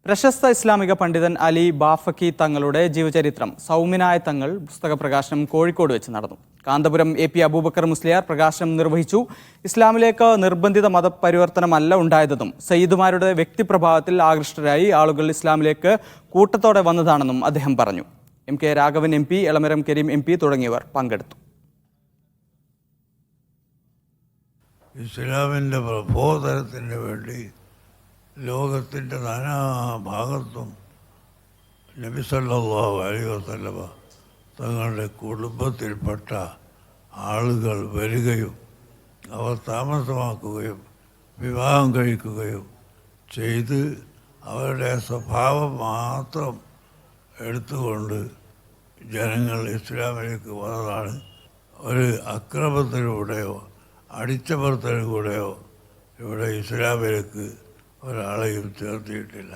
പ്രശസ്ത ഇസ്ലാമിക പണ്ഡിതൻ അലി ബാഫക്കി തങ്ങളുടെ ജീവചരിത്രം സൗമ്യനായ തങ്ങൾ പുസ്തക പ്രകാശനം കോഴിക്കോട് വെച്ച് നടന്നു. കാന്തപുരം എ പി അബൂബക്കർ മുസ്ലിയാർ പ്രകാശനം നിർവഹിച്ചു. ഇസ്ലാമിലേക്ക് നിർബന്ധിത മതപരിവർത്തനമല്ല ഉണ്ടായതെന്നും സയ്യിദുമാരുടെ വ്യക്തിപ്രഭാവത്തിൽ ആകൃഷ്ടരായി ആളുകൾ ഇസ്ലാമിലേക്ക് കൂട്ടത്തോടെ വന്നതാണെന്നും അദ്ദേഹം പറഞ്ഞു. M K Raghavan M P, Elamaram Kareem M P തുടങ്ങിയവർ പങ്കെടുത്തു. ഇസ്ലാമിൻ്റെ പ്രബോധനത്തിന് വേണ്ടി ലോകത്തിൻ്റെ നാനാഭാഗത്തും നബി സല്ലല്ലാഹു അലൈഹി വസല്ലമ തങ്ങളുടെ കുടുംബത്തിൽപ്പെട്ട ആളുകൾ വരികയും അവർ താമസമാക്കുകയും വിവാഹം കഴിക്കുകയും ചെയ്ത് അവരുടെ സ്വഭാവം മാത്രം എടുത്തുകൊണ്ട് ജനങ്ങൾ ഇസ്ലാമിലേക്ക് വന്നതാണ്. ഒരു അക്രമത്തിലൂടെയോ അടിച്ചമർത്തലിലൂടെയോ ഇവിടെ ഇസ്ലാമിലേക്ക് ഒരാളെയും ചേർത്തിയിട്ടില്ല.